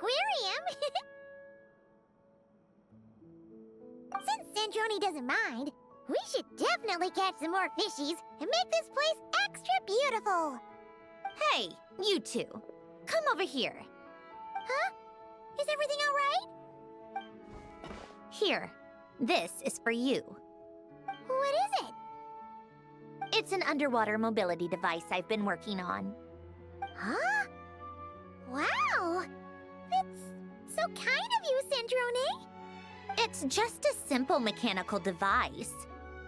aquarium. Since Sandrone doesn't mind, we should definitely catch some more fishies and make this place extra beautiful. Hey, you two. Come over here. Huh? Is everything all right? Here. This is for you. What is it? It's an underwater mobility device I've been working on. Huh? Wow! That's so kind of you, Sandrone. It's just a simple mechanical device.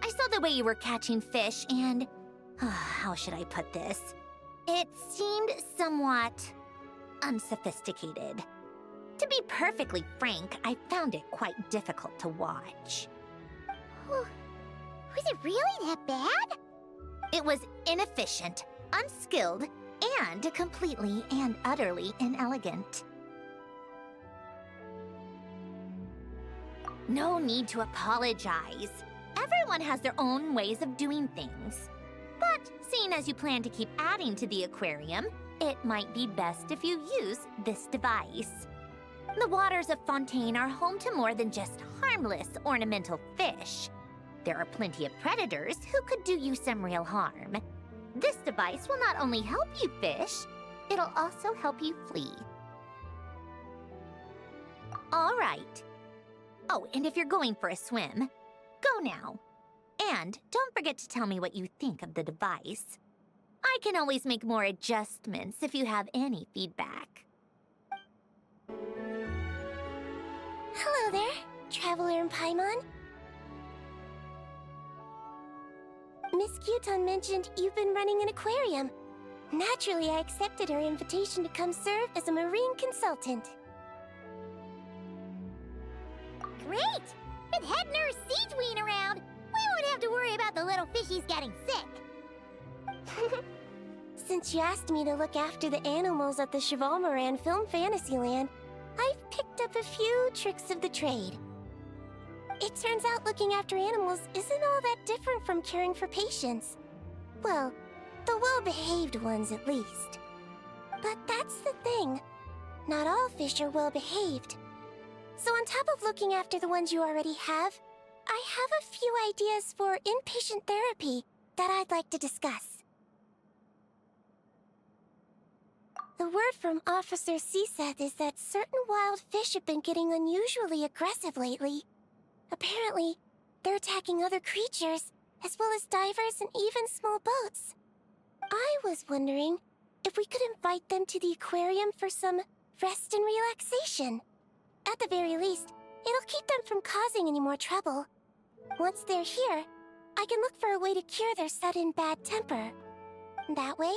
I saw the way you were catching fish and... how should I put this? It seemed somewhat unsophisticated. To be perfectly frank, I found it quite difficult to watch. Was it really that bad? It was inefficient, unskilled, and completely and utterly inelegant. No need to apologize. Everyone has their own ways of doing things. But seeing as you plan to keep adding to the aquarium, it might be best if you use this device. The waters of Fontaine are home to more than just harmless ornamental fish. There are plenty of predators who could do you some real harm. This device will not only help you fish, it'll also help you flee. All right. Oh, and if you're going for a swim, go now. And don't forget to tell me what you think of the device. I can always make more adjustments if you have any feedback. Hello there, Traveler in Paimon. Miss Kyuton mentioned you've been running an aquarium. Naturally, I accepted her invitation to come serve as a marine consultant. Great! With Head Nurse Siegeween around, we won't have to worry about the little fishies getting sick. Since you asked me to look after the animals at the Chevalmoran Film Fantasyland, I've picked up a few tricks of the trade. It turns out looking after animals isn't all that different from caring for patients. Well, the well-behaved ones at least. But that's the thing. Not all fish are well-behaved. So on top of looking after the ones you already have, I have a few ideas for inpatient therapy that I'd like to discuss. The word from Officer Ceseth is that certain wild fish have been getting unusually aggressive lately. Apparently, they're attacking other creatures, as well as divers and even small boats. I was wondering if we could invite them to the aquarium for some rest and relaxation. At the very least, it'll keep them from causing any more trouble. Once they're here, I can look for a way to cure their sudden bad temper. That way,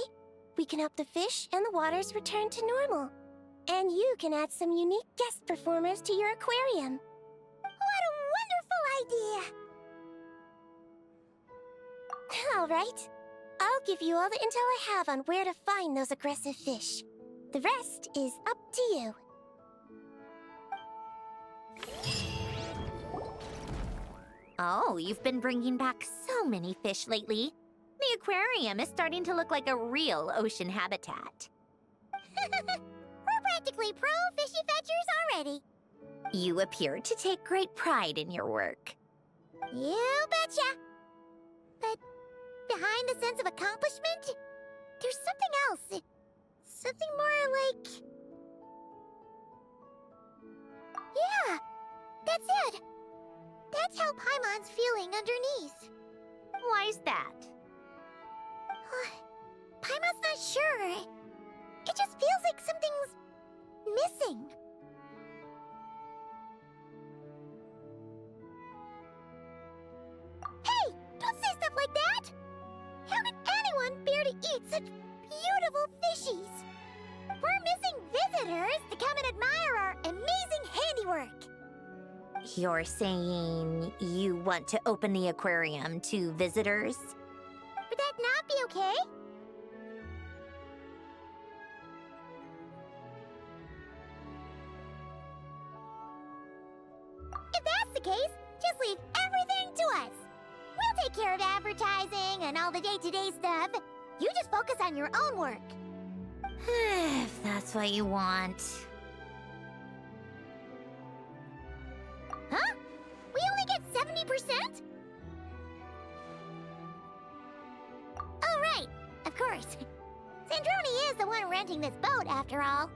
we can help the fish and the waters return to normal. And you can add some unique guest performers to your aquarium. What a wonderful idea! All right. I'll give you all the intel I have on where to find those aggressive fish. The rest is up to you. Oh, you've been bringing back so many fish lately. The aquarium is starting to look like a real ocean habitat. We're practically pro fishy fetchers already. You appear to take great pride in your work. You betcha. But behind the sense of accomplishment, there's something else. Something more like... Yeah, that's it. That's how Paimon's feeling underneath. Why's that? Paimon's not sure. It just feels like something's missing. Hey, don't say stuff like that! How could anyone bear to eat such beautiful fishies? We're missing visitors to come and admire our amazing handiwork. You're saying you want to open the aquarium to visitors? Would that not be okay? If that's the case, just leave everything to us. We'll take care of advertising and all the day-to-day stuff. You just focus on your own work. If that's what you want. course. Sandrone is the one renting this boat, after all.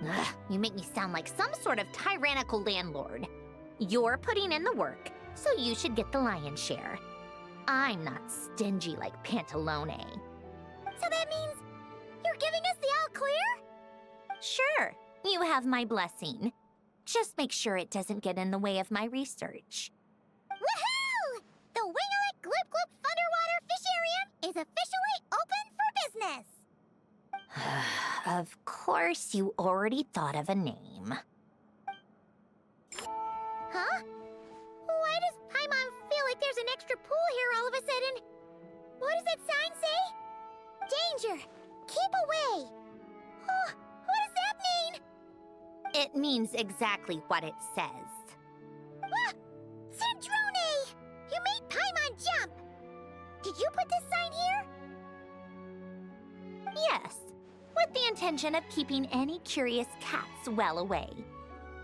Ugh, you make me sound like some sort of tyrannical landlord. You're putting in the work, so you should get the lion's share. I'm not stingy like Pantalone. So that means you're giving us the all clear? Sure, you have my blessing. Just make sure it doesn't get in the way of my research. Woohoo! The Wingalik Gloop Gloop Underwater Fisharium is officially open for business! Of course, you already thought of a name. Huh? Why does Paimon feel like there's an extra pool here all of a sudden? What does that sign say? Danger! Keep away! Oh, what does that mean? It means exactly what it says. Ah! Sandrone! You made Paimon jump! Did you put this sign here? Yes, with the intention of keeping any curious cats well away.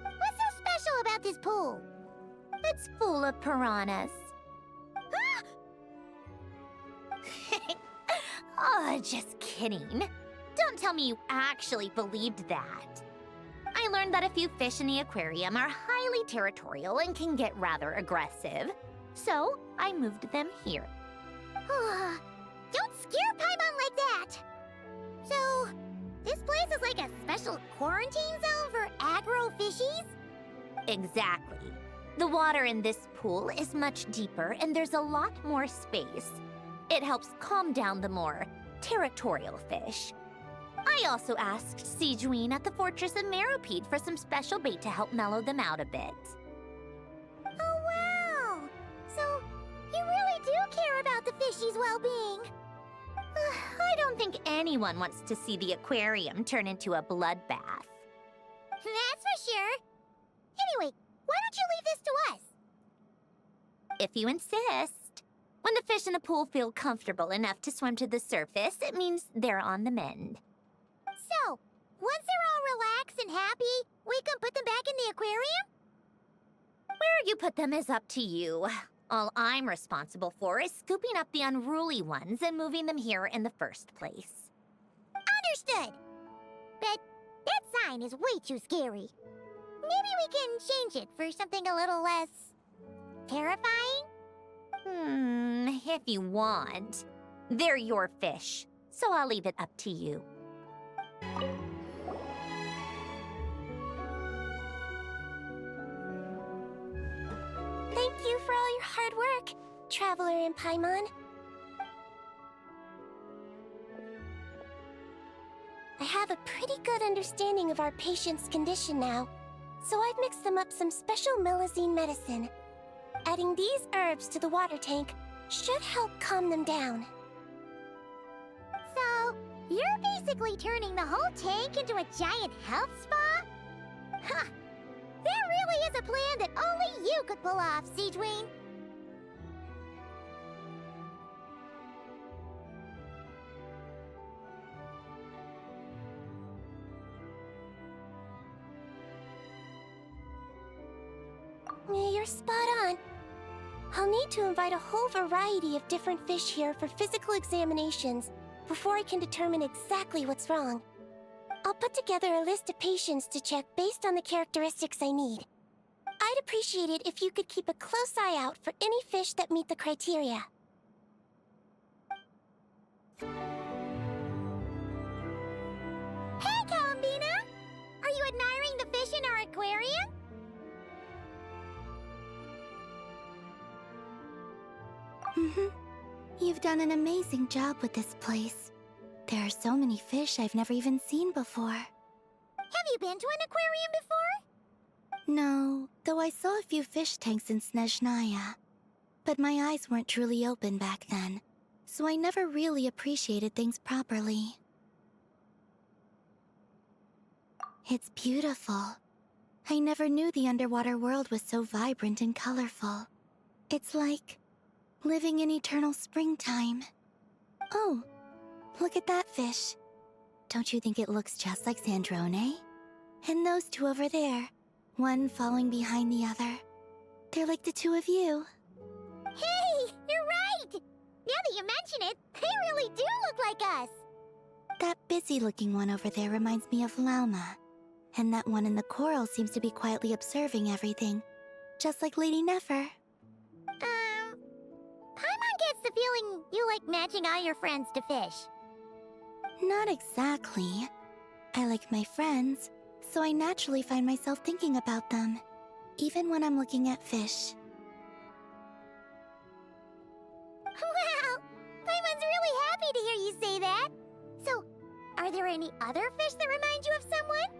What's so special about this pool? It's full of piranhas. Ah! Oh, just kidding. Don't tell me you actually believed that. I learned that a few fish in the aquarium are highly territorial and can get rather aggressive. So, I moved them here. Don't scare Paimon like that! So, this place is like a special quarantine zone for aggro fishies? Exactly. The water in this pool is much deeper and there's a lot more space. It helps calm down the more territorial fish. I also asked Sijuin at the Fortress of Meropide for some special bait to help mellow them out a bit. Oh, wow! So, you really do care about the fishies' well-being? I don't think anyone wants to see the aquarium turn into a bloodbath. That's for sure. Anyway, why don't you leave this to us? If you insist. When the fish in the pool feel comfortable enough to swim to the surface, it means they're on the mend. So, once they're all relaxed and happy, we can put them back in the aquarium? Where you put them is up to you. All I'm responsible for is scooping up the unruly ones and moving them here in the first place. Understood. But that sign is way too scary. Maybe we can change it for something a little less terrifying? If you want. They're your fish, so I'll leave it up to you. Thank you for all your hard work, Traveler in Paimon. I have a pretty good understanding of our patient's condition now, so I've mixed them up some special Melazine medicine. Adding these herbs to the water tank should help calm them down. So, you're basically turning the whole tank into a giant health spa? Huh! That really is a plan that only you could pull off, Sijuin. You're spot on. I'll need to invite a whole variety of different fish here for physical examinations before I can determine exactly what's wrong. I'll put together a list of patients to check based on the characteristics I need. I'd appreciate it if you could keep a close eye out for any fish that meet the criteria. Hey, Columbina! Are you admiring the fish in our aquarium? You've done an amazing job with this place. There are so many fish I've never even seen before. Have you been to an aquarium before? No, though I saw a few fish tanks in Snezhnaya. But my eyes weren't truly open back then, so I never really appreciated things properly. It's beautiful. I never knew the underwater world was so vibrant and colorful. It's like living in eternal springtime. Oh, look at that fish. Don't you think it looks just like Sandrone? And those two over there, one following behind the other. They're like the two of you. Hey, you're right! Now that you mention it, They really do look like us! That busy-looking one over there reminds me of Lauma. And that one in the coral seems to be quietly observing everything. Just like Lady Nefer. Paimon gets the feeling you like matching all your friends to fish. Not exactly. I like my friends, so I naturally find myself thinking about them. Even when I'm looking at fish. Wow! Paimon's really happy to hear you say that. So, are there any other fish that remind you of someone?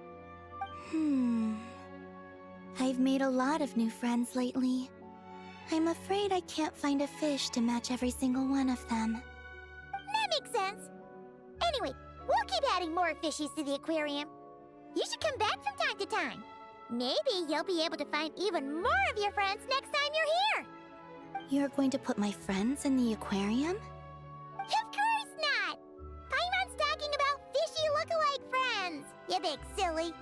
I've made a lot of new friends lately. I'm afraid I can't find a fish to match every single one of them. That makes sense. Anyway, we'll keep adding more fishies to the aquarium. You should come back from time to time. Maybe you'll be able to find even more of your friends next time you're here. You're going to put my friends in the aquarium? Of course not! Paimon's talking about fishy look-alike friends, you big silly.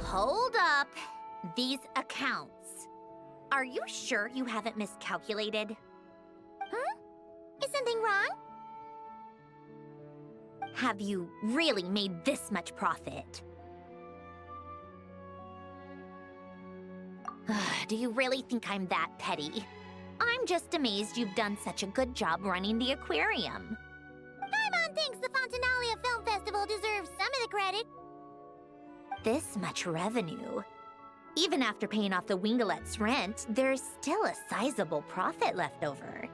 Hold up. These accounts. Are you sure you haven't miscalculated? Huh? Is something wrong? Have you really made this much profit? Do you really think I'm that petty? I'm just amazed you've done such a good job running the aquarium. Paimon thinks the Fontinalia Film Festival deserves some of the credit. This much revenue. Even after paying off the Wingalet's rent, there's still a sizable profit left over.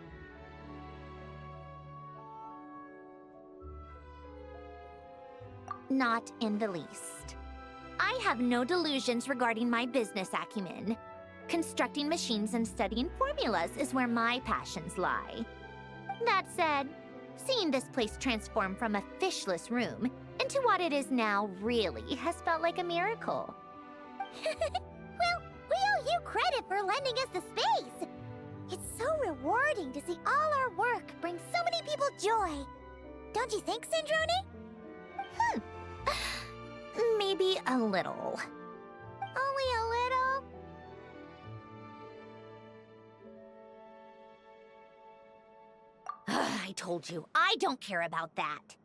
Not in the least. I have no delusions regarding my business acumen. Constructing machines and studying formulas is where my passions lie. That said, seeing this place transform from a fishless room into what it is now really has felt like a miracle. Well, we owe you credit for lending us the space. It's so rewarding to see all our work bring so many people joy. Don't you think, Syndrone? Maybe a little. Only a little? I told you, I don't care about that.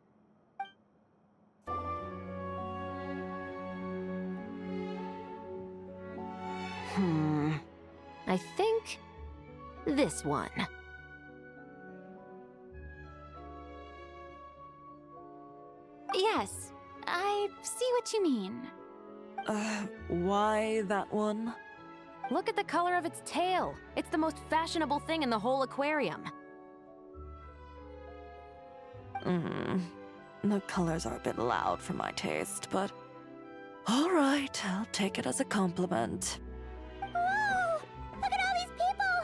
I think this one. Yes, I see what you mean. Why that one? Look at the color of its tail. It's the most fashionable thing in the whole aquarium. The colors are a bit loud for my taste, but... Alright, I'll take it as a compliment. Whoa! Look at all these people!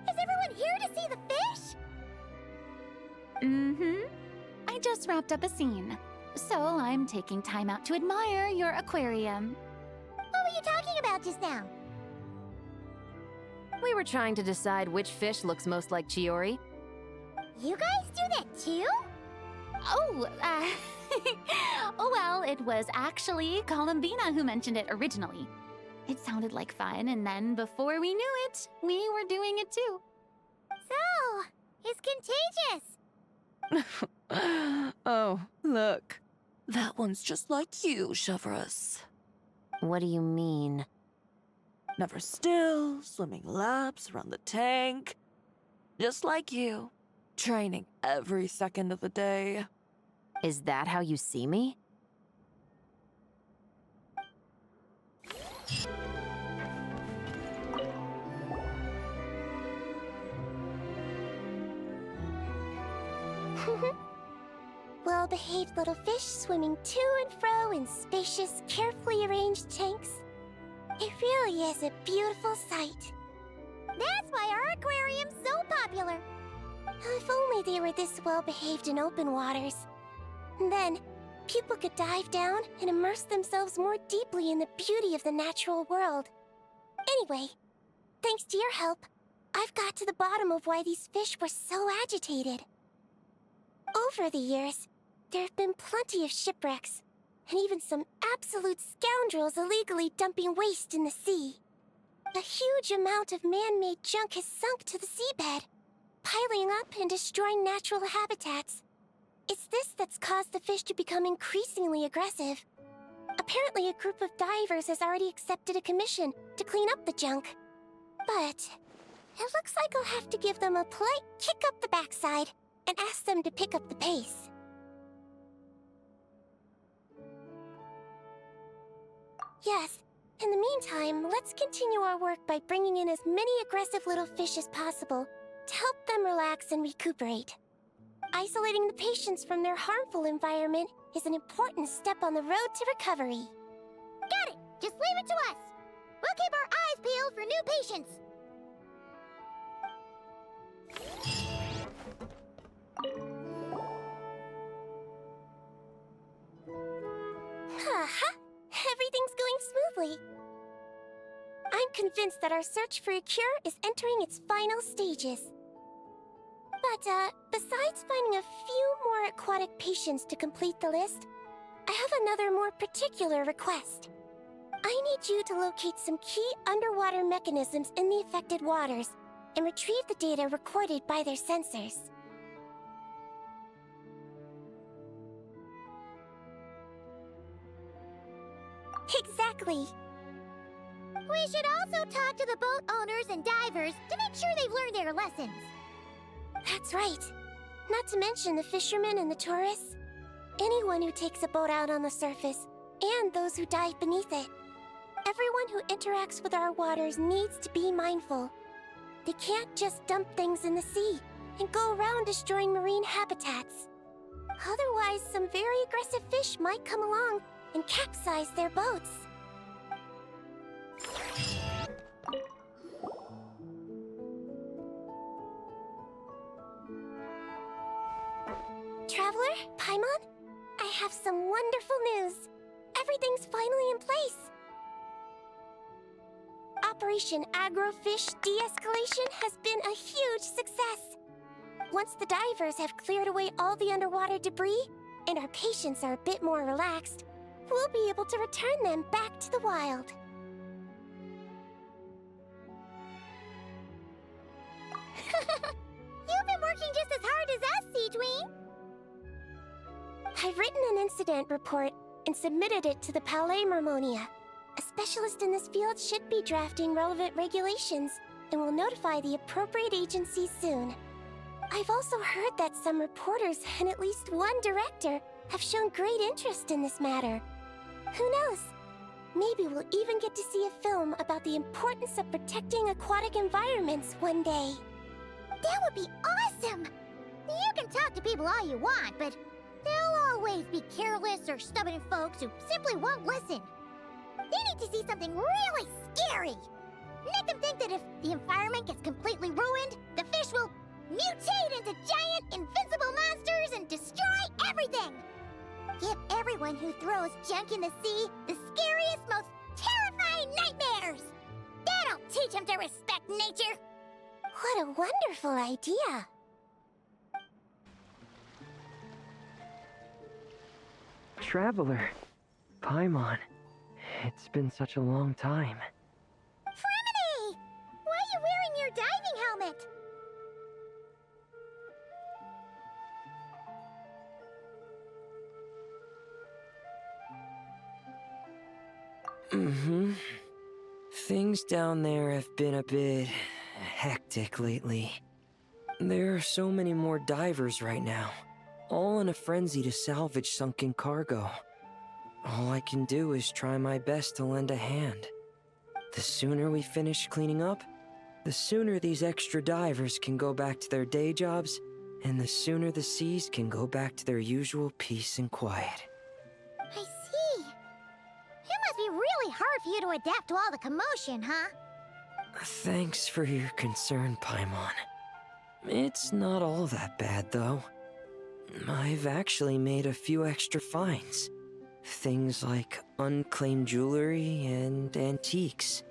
Is everyone here to see the fish? I just wrapped up a scene, so I'm taking time out to admire your aquarium. What were you talking about just now? We were trying to decide which fish looks most like Chiori. You guys do that too? Oh, oh well, it was actually Columbina who mentioned it originally. It sounded like fun, and then before we knew it, we were doing it too. So, it's contagious. Oh, look. That one's just like you, Chevrus. What do you mean? Never still, swimming laps around the tank. Just like you. Training every second of the day. Is that how you see me? Well-behaved little fish swimming to and fro in spacious, carefully arranged tanks. It really is a beautiful sight. That's why our aquarium's so popular. If only they were this well-behaved in open waters. Then, people could dive down and immerse themselves more deeply in the beauty of the natural world. Anyway, thanks to your help, I've got to the bottom of why these fish were so agitated. Over the years, there have been plenty of shipwrecks, and even some absolute scoundrels illegally dumping waste in the sea. A huge amount of man-made junk has sunk to the seabed, piling up and destroying natural habitats. It's this that's caused the fish to become increasingly aggressive. Apparently, a group of divers has already accepted a commission to clean up the junk. But it looks like I'll have to give them a polite kick up the backside and ask them to pick up the pace. Yes, in the meantime, let's continue our work by bringing in as many aggressive little fish as possible to help them relax and recuperate. Isolating the patients from their harmful environment is an important step on the road to recovery. Got it! Just leave it to us! We'll keep our eyes peeled for new patients! Haha! Everything's going smoothly. I'm convinced that our search for a cure is entering its final stages. But, besides finding a few more aquatic patients to complete the list, I have another more particular request. I need you to locate some key underwater mechanisms in the affected waters and retrieve the data recorded by their sensors. Exactly. We should also talk to the boat owners and divers to make sure they've learned their lessons. That's right. Not to mention the fishermen and the tourists. Anyone who takes a boat out on the surface, and those who dive beneath it. Everyone who interacts with our waters needs to be mindful. They can't just dump things in the sea and go around destroying marine habitats. Otherwise, some very aggressive fish might come along and capsize their boats. Traveler, Paimon, I have some wonderful news. Everything's finally in place. Operation Agrofish De-Escalation has been a huge success. Once the divers have cleared away all the underwater debris, and our patients are a bit more relaxed, we'll be able to return them back to the wild. You've been working just as hard as us, Seedween! I've written an incident report and submitted it to the Palais Mermonia. A specialist in this field should be drafting relevant regulations and will notify the appropriate agencies soon. I've also heard that some reporters and at least one director have shown great interest in this matter. Who knows? Maybe we'll even get to see a film about the importance of protecting aquatic environments one day. That would be awesome! You can talk to people all you want, but there'll always be careless or stubborn folks who simply won't listen. They need to see something really scary. Make them think that if the environment gets completely ruined, the fish will mutate into giant, invincible monsters and destroy everything. Give everyone who throws junk in the sea the scariest, most terrifying nightmares. That'll teach them to respect nature. What a wonderful idea! Traveler, Paimon, it's been such a long time. Fremini! Why are you wearing your diving helmet? Things down there have been a bit hectic lately. There are so many more divers right now, all in a frenzy to salvage sunken cargo. All I can do is try my best to lend a hand. The sooner we finish cleaning up, the sooner these extra divers can go back to their day jobs, and the sooner the seas can go back to their usual peace and quiet. I see. It must be really hard for you to adapt to all the commotion, huh? Thanks for your concern, Paimon. It's not all that bad, though. I've actually made a few extra finds. Things like unclaimed jewelry and antiques.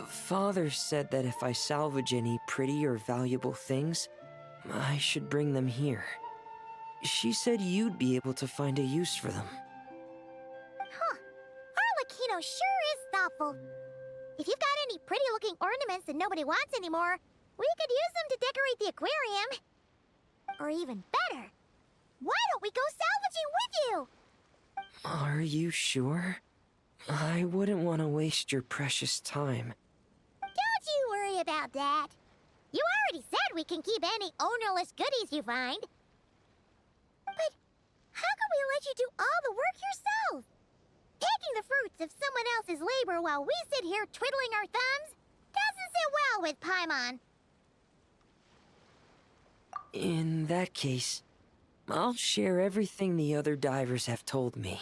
Father said that if I salvage any pretty or valuable things, I should bring them here. She said you'd be able to find a use for them. Huh. Arlecchino sure is thoughtful. If you've got any pretty-looking ornaments that nobody wants anymore, We could use them to decorate the aquarium. Or even better, why don't we go salvaging with you? Are you sure? I wouldn't want to waste your precious time. Don't you worry about that. You already said we can keep any ownerless goodies you find. But how can we let you do all the work yourself? Taking the fruits of someone else's labor while we sit here twiddling our thumbs doesn't sit well with Paimon. In that case, I'll share everything the other divers have told me.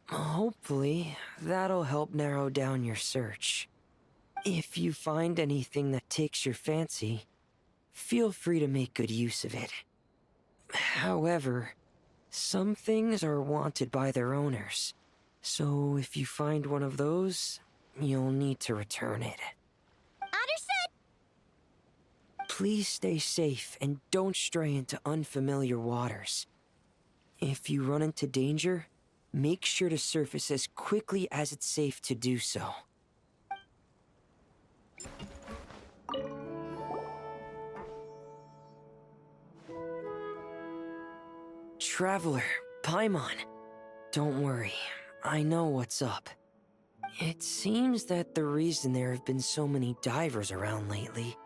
Hopefully, that'll help narrow down your search. If you find anything that takes your fancy, feel free to make good use of it. However, some things are wanted by their owners, so if you find one of those, you'll need to return it. Understood. Please stay safe and don't stray into unfamiliar waters. If you run into danger, make sure to surface as quickly as it's safe to do so. Traveler, Paimon, don't worry, I know what's up. It seems that the reason there have been so many divers around lately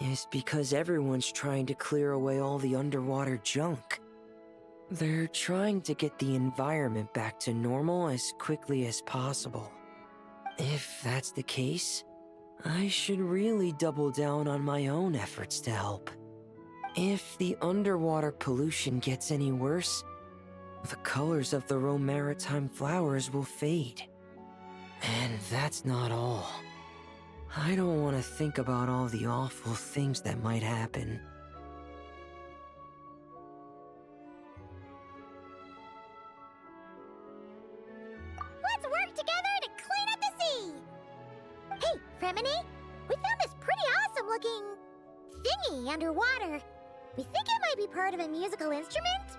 is because everyone's trying to clear away all the underwater junk. They're trying to get the environment back to normal as quickly as possible. If that's the case, I should really double down on my own efforts to help. If the underwater pollution gets any worse, the colors of the Rome maritime flowers will fade. And that's not all. I don't want to think about all the awful things that might happen. Let's work together to clean up the sea! Hey, Fremini, we found this pretty awesome looking thingy underwater. We think it might be part of a musical instrument?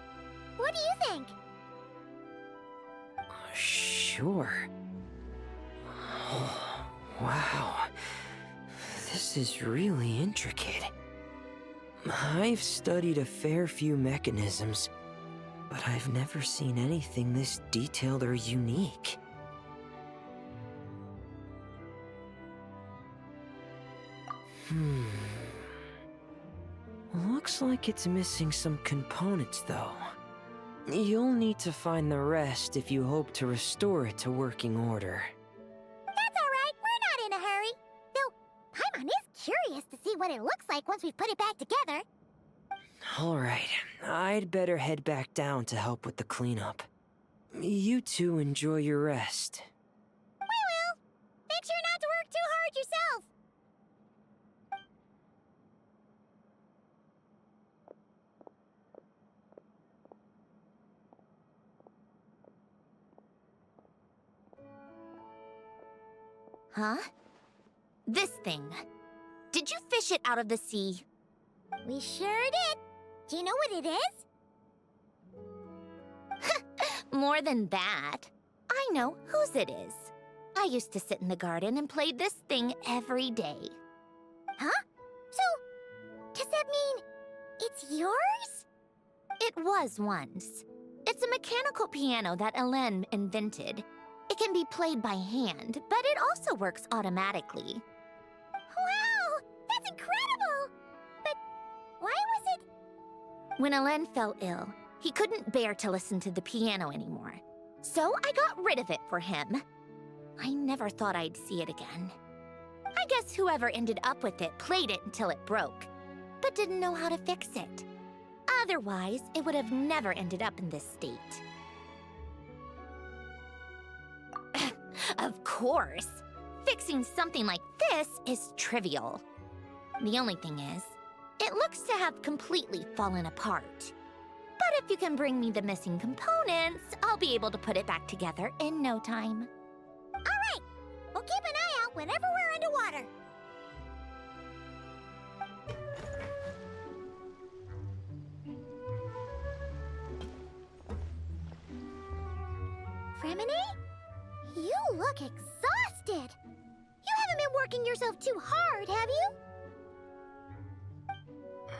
What do you think? Sure. Oh, wow. This is really intricate. I've studied a fair few mechanisms, but I've never seen anything this detailed or unique. Looks like it's missing some components, though. You'll need to find the rest if you hope to restore it to working order. That's alright, we're not in a hurry. Though, Paimon is curious to see what it looks like once we've put it back together. Alright, I'd better head back down to help with the cleanup. You two enjoy your rest. We will. Make sure not to work too hard yourself. Huh? This thing. Did you fish it out of the sea? We sure did. Do you know what it is? More than that. I know whose it is. I used to sit in the garden and play this thing every day. Huh? So, does that mean it's yours? It was once. It's a mechanical piano that Hélène invented. It can be played by hand, but it also works automatically. Wow! That's incredible! But why was it... When Hélène fell ill, he couldn't bear to listen to the piano anymore. So I got rid of it for him. I never thought I'd see it again. I guess whoever ended up with it played it until it broke, but didn't know how to fix it. Otherwise, it would have never ended up in this state. Of course! Fixing something like this is trivial. The only thing is, it looks to have completely fallen apart. But if you can bring me the missing components, I'll be able to put it back together in no time. Alright! We'll keep an eye out whenever we're underwater. Fremini? You look exhausted. You haven't been working yourself too hard, have you?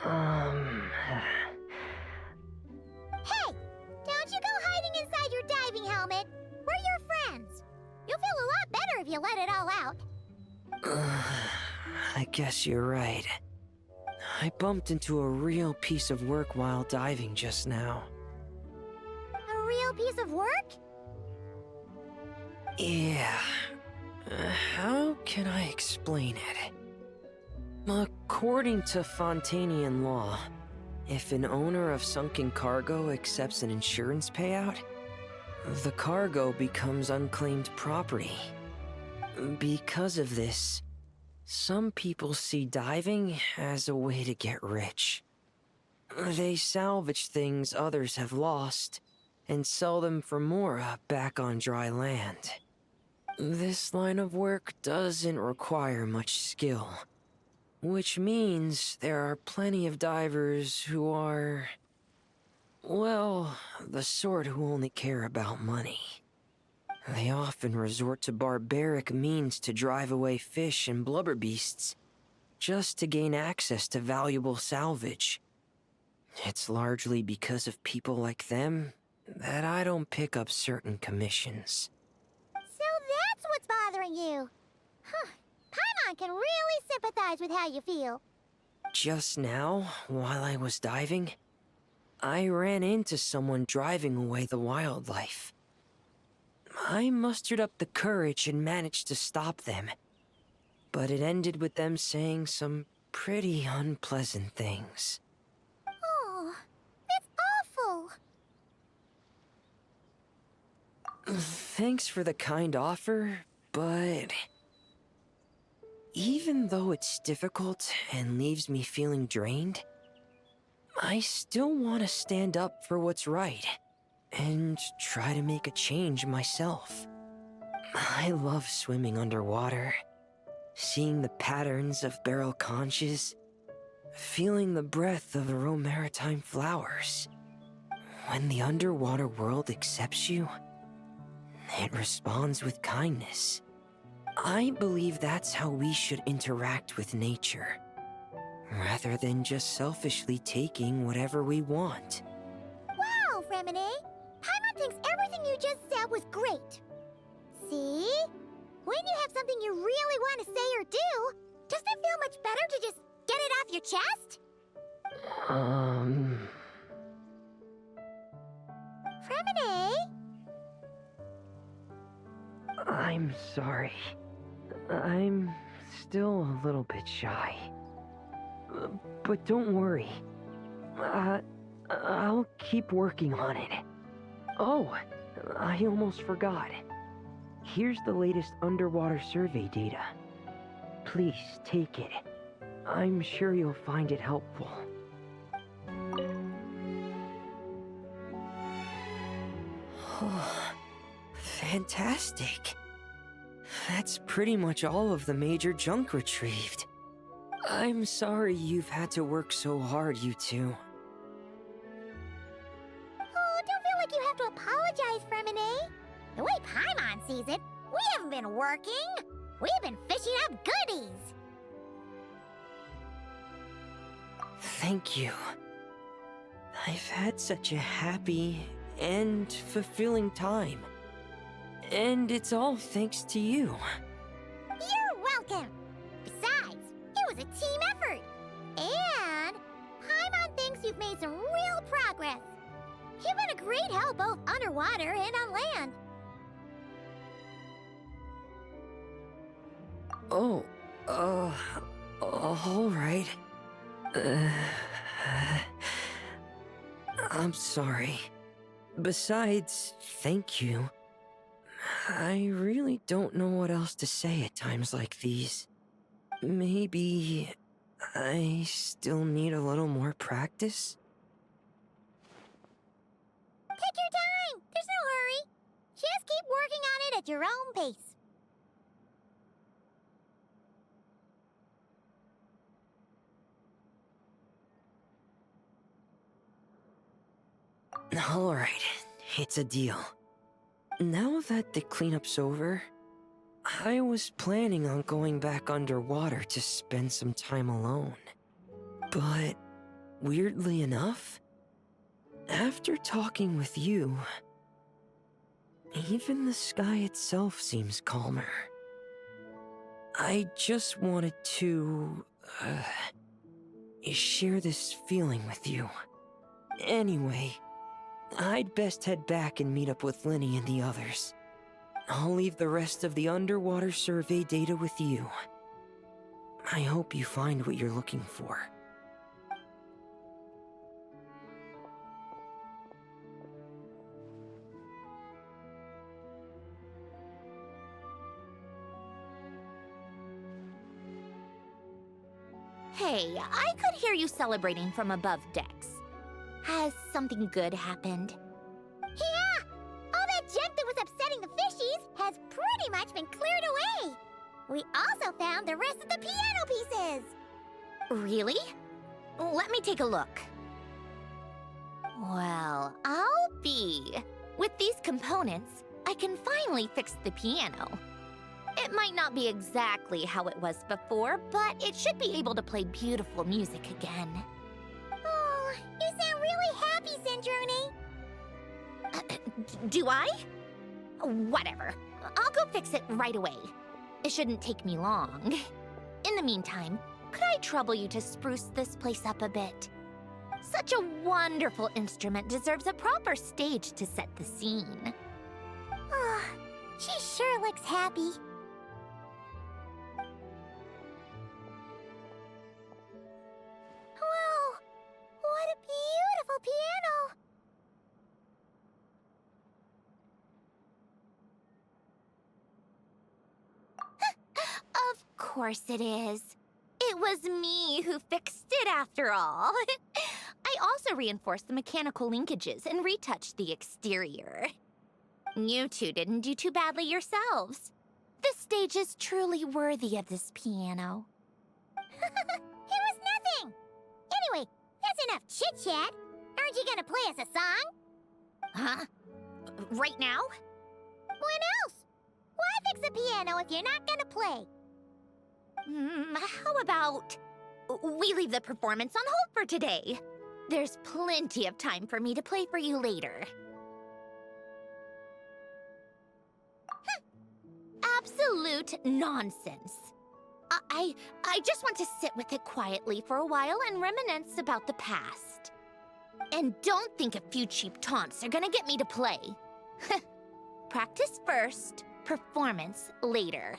Hey! Don't you go hiding inside your diving helmet! We're your friends! You'll feel a lot better if you let it all out. I guess you're right. I bumped into a real piece of work while diving just now. A real piece of work? Yeah. How can I explain it? According to Fontanian law, if an owner of sunken cargo accepts an insurance payout, the cargo becomes unclaimed property. Because of this, some people see diving as a way to get rich. They salvage things others have lost and sell them for more back on dry land. This line of work doesn't require much skill, which means there are plenty of divers who are, well, the sort who only care about money. They often resort to barbaric means to drive away fish and blubber beasts, just to gain access to valuable salvage. It's largely because of people like them that I don't pick up certain commissions. So that's what's bothering you. Huh. Paimon can really sympathize with how you feel. Just now, while I was diving, I ran into someone driving away the wildlife. I mustered up the courage and managed to stop them, but it ended with them saying some pretty unpleasant things. Oh, that's awful. Thanks for the kind offer, but even though it's difficult and leaves me feeling drained, I still want to stand up for what's right and try to make a change myself. I love swimming underwater, seeing the patterns of barrel conches, feeling the breath of the maritime flowers. When the underwater world accepts you, it responds with kindness. I believe that's how we should interact with nature, rather than just selfishly taking whatever we want. Wow, Fremine! Paimon thinks everything you just said was great. See? When you have something you really want to say or do, doesn't it feel much better to just get it off your chest? Fremine? I'm sorry. I'm still a little bit shy. But don't worry. I'll keep working on it. Oh, I almost forgot. Here's the latest underwater survey data. Please take it. I'm sure you'll find it helpful. Fantastic. That's pretty much all of the major junk retrieved. I'm sorry you've had to work so hard, you two. Oh, don't feel like you have to apologize, Fremine. The way Paimon sees it, we haven't been working. We've been fishing up goodies. Thank you. I've had such a happy and fulfilling time. And it's all thanks to you. You're welcome. Besides, it was a team effort. And Paimon thinks you've made some real progress. You've been a great help both underwater and on land. Oh, all right. I'm sorry. Besides, thank you. I really don't know what else to say at times like these. Maybe I still need a little more practice? Take your time. There's no hurry. Just keep working on it at your own pace. Alright, it's a deal. Now that the cleanup's over, I was planning on going back underwater to spend some time alone. But weirdly enough, after talking with you, even the sky itself seems calmer. I just wanted to, share this feeling with you. Anyway, I'd best head back and meet up with Lenny and the others. I'll leave the rest of the underwater survey data with you. I hope you find what you're looking for. Hey, I could hear you celebrating from above decks. Has something good happened? Yeah! All that junk that was upsetting the fishies has pretty much been cleared away! We also found the rest of the piano pieces! Really? Let me take a look. Well, I'll be. With these components, I can finally fix the piano. It might not be exactly how it was before, but it should be able to play beautiful music again. Oh, you sound really happy, Zandroni! Do I? Whatever. I'll go fix it right away. It shouldn't take me long. In the meantime, could I trouble you to spruce this place up a bit? Such a wonderful instrument deserves a proper stage to set the scene. Oh, she sure looks happy. Whoa! What a beautiful piano! Of course it is. It was me who fixed it after all. I also reinforced the mechanical linkages and retouched the exterior. You two didn't do too badly yourselves. This stage is truly worthy of this piano. It was nothing! Anyway, that's enough chit-chat. Aren't you gonna play us a song? Huh? Right now? When else? Why fix a piano if you're not gonna play? How about we leave the performance on hold for today? There's plenty of time for me to play for you later. Absolute nonsense. I just want to sit with it quietly for a while and reminisce about the past. And don't think a few cheap taunts are gonna get me to play. Practice first, performance later.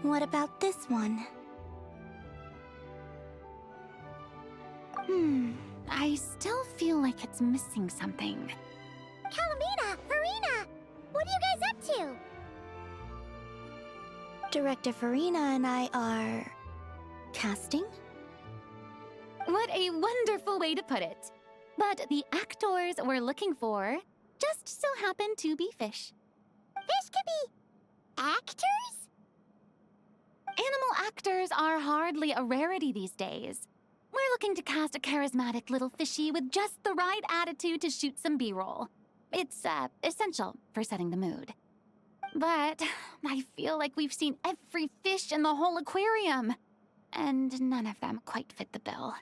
What about this one? I still feel like it's missing something. Calamina! Farina! What are you guys up to? Director Farina and I are... casting? What a wonderful way to put it. But the actors we're looking for just so happen to be fish. Fish could be actors? Animal actors are hardly a rarity these days. We're looking to cast a charismatic little fishy with just the right attitude to shoot some B-roll. It's, essential for setting the mood. But I feel like we've seen every fish in the whole aquarium, and none of them quite fit the bill.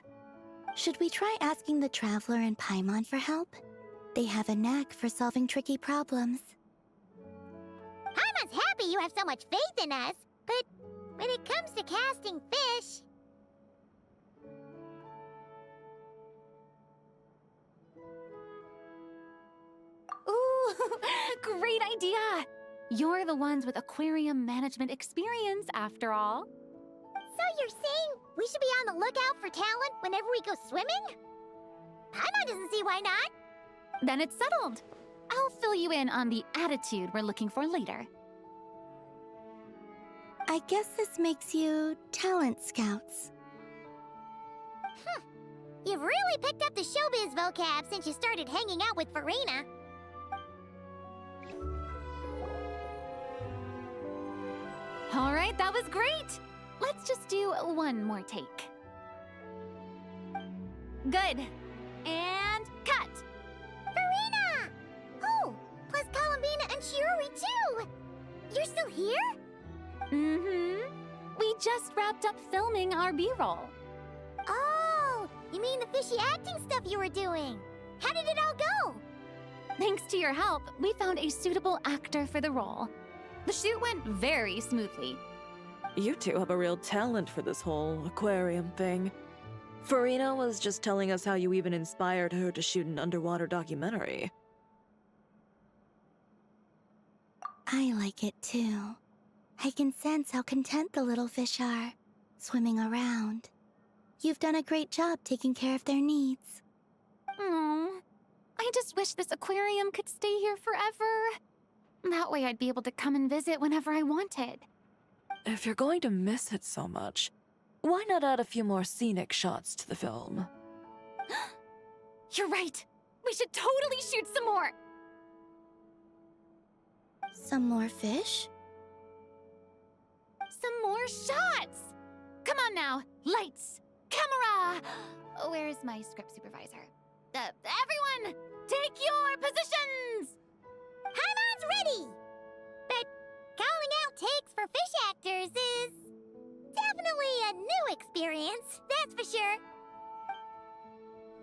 Should we try asking the Traveler and Paimon for help? They have a knack for solving tricky problems. Paimon's happy you have so much faith in us, but when it comes to casting fish... Ooh, great idea! You're the ones with aquarium management experience, after all. So you're saying we should be on the lookout for talent whenever we go swimming? Paimon doesn't see why not. Then it's settled. I'll fill you in on the attitude we're looking for later. I guess this makes you talent scouts. You've really picked up the showbiz vocab since you started hanging out with Farina. All right, that was great. Let's just do one more take. Good. And cut. Farina! Oh, plus Columbina and Shiori too! You're still here? Mm-hmm. We just wrapped up filming our B-roll. Oh, you mean the fishy acting stuff you were doing? How did it all go? Thanks to your help, we found a suitable actor for the role. The shoot went very smoothly. You two have a real talent for this whole aquarium thing. Farina was just telling us how you even inspired her to shoot an underwater documentary. I like it too. I can sense how content the little fish are, swimming around. You've done a great job taking care of their needs. Oh, I just wish this aquarium could stay here forever. That way I'd be able to come and visit whenever I wanted. If you're going to miss it so much, why not add a few more scenic shots to the film? You're right. We should totally shoot some more. Some more fish? Some more shots. Come on now. Lights. Camera. Where's my script supervisor? Everyone, take your positions. Paimon's ready! But calling out takes for fish actors is definitely a new experience, that's for sure.